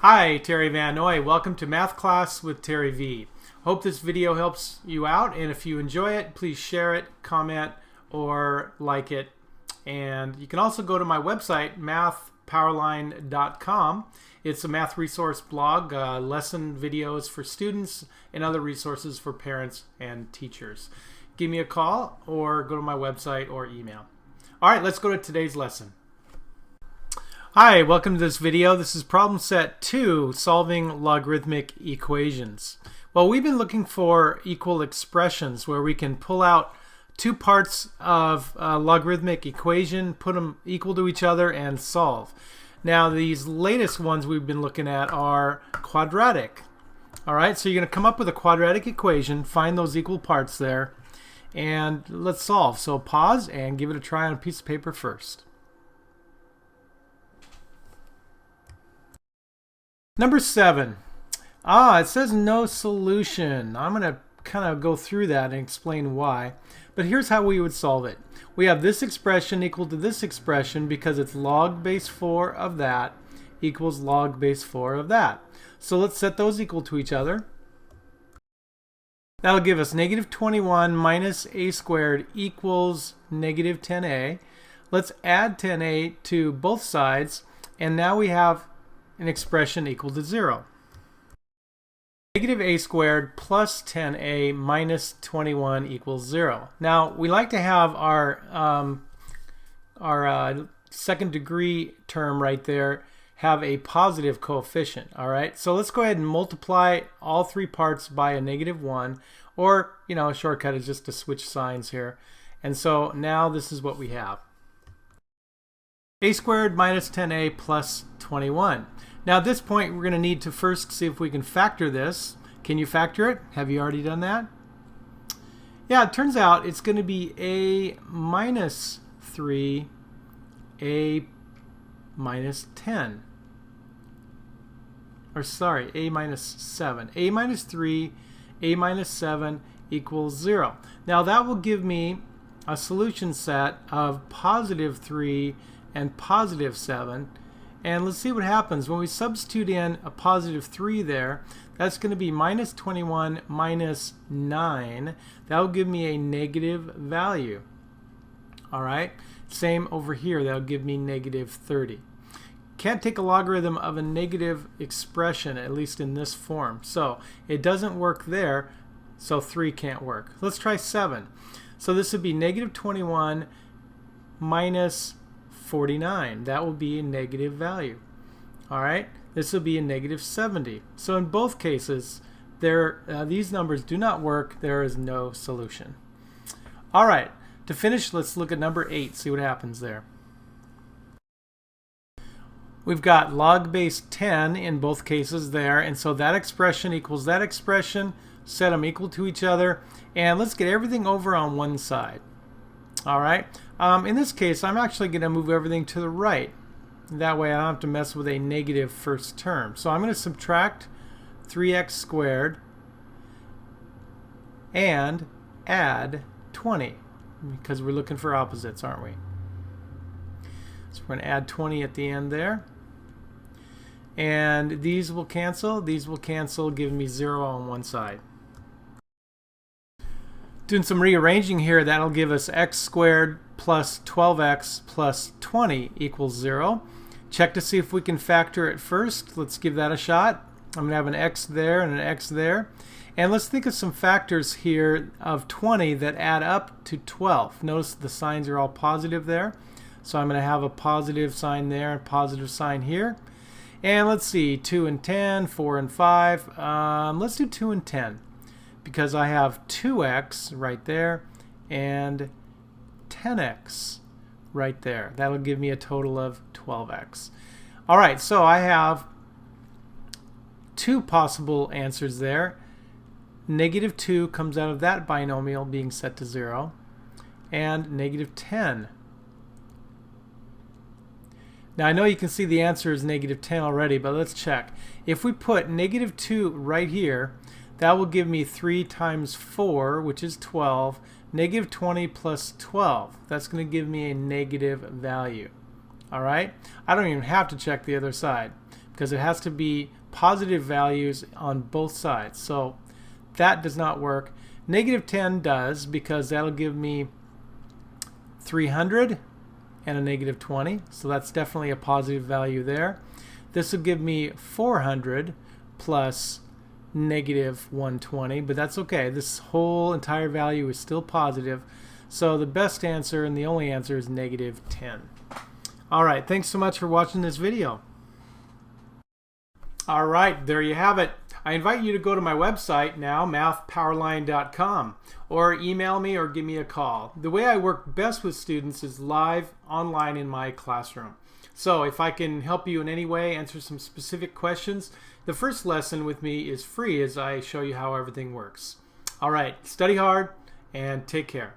Hi, Terry VanNoy. Welcome to Math Class with Terry V. Hope this video helps you out, and if you enjoy it, please share it, comment, or like it. And you can also go to my website, MathPowerLine.com. It's a math resource blog, lesson videos for students, and other resources for parents and teachers. Give me a call or go to my website or email. All right, let's go to today's lesson. Hi, welcome to this video. This is problem set 2, solving logarithmic equations. Well, we've been looking for equal expressions where we can pull out two parts of a logarithmic equation, put them equal to each other, and solve. Now, these latest ones we've been looking at are quadratic. All right, so you're going to come up with a quadratic equation, find those equal parts there, and let's solve. So pause and give it a try on a piece of paper first. Number 7. It says no solution. I'm going to kind of go through that and explain why. But here's how we would solve it. We have this expression equal to this expression because it's log base 4 of that equals log base 4 of that. So let's set those equal to each other. That'll give us negative 21 minus a squared equals negative 10a. Let's add 10a to both sides, and now we have an expression equal to 0. Negative a squared plus 10a minus 21 equals 0. Now, we like to have our second degree term right there have a positive coefficient. All right, so let's go ahead and multiply all three parts by a negative 1, or, a shortcut is just to switch signs here. And so now this is what we have. A squared minus 10a plus 21. Now at this point we're going to need to first see if we can factor this. Can you factor it? Have you already done that? Yeah, it turns out it's going to be a minus 3, a minus 10. Or sorry, a minus 7. A minus 3, a minus 7 equals 0. Now that will give me a solution set of positive 3 and positive 7, and let's see what happens when we substitute in a positive 3 there. That's going to be minus 21 minus 9. That will give me a negative value. All right, same over here. That will give me negative 30. Can't take a logarithm of a negative expression, at least in this form, so it doesn't work there, so 3 can't work. Let's try 7. So this would be negative 21 minus 49. That will be a negative value. All right, this will be a negative 70. So in both cases, these numbers do not work. There is no solution. All right, to finish, let's look at number 8, see what happens there. We've got log base 10 in both cases there, and so that expression equals that expression. Set them equal to each other, and let's get everything over on one side. All right. In this case, I'm actually going to move everything to the right. That way I don't have to mess with a negative first term. So I'm going to subtract 3x squared and add 20, because we're looking for opposites, aren't we? So we're going to add 20 at the end there. And these will cancel, giving me 0 on one side. Doing some rearranging here, that'll give us x squared plus 12x plus 20 equals 0. Check to see if we can factor it first. Let's give that a shot. I'm going to have an x there and an x there. And let's think of some factors here of 20 that add up to 12. Notice the signs are all positive there. So I'm going to have a positive sign there and positive sign here. And let's see, 2 and 10, 4 and 5. Let's do 2 and 10. Because I have 2x right there and 10x right there. That'll give me a total of 12x. All right, so I have two possible answers there. Negative 2 comes out of that binomial being set to 0, and negative 10. Now I know you can see the answer is negative 10 already, but let's check. If we put negative 2 right here, that will give me 3 times 4, which is 12. Negative 20 plus 12. That's going to give me a negative value. All right? I don't even have to check the other side, because it has to be positive values on both sides. So that does not work. Negative 10 does, because that'll give me 300 and a negative 20. So that's definitely a positive value there. This will give me 400 plus negative 120, but that's okay. This whole entire value is still positive. So the best answer and the only answer is negative 10. All right, thanks so much for watching this video. All right, there you have it. I invite you to go to my website now, MathPowerLine.com, or email me or give me a call. The way I work best with students is live online in my classroom. So if I can help you in any way, answer some specific questions, the first lesson with me is free as I show you how everything works. All right, study hard and take care.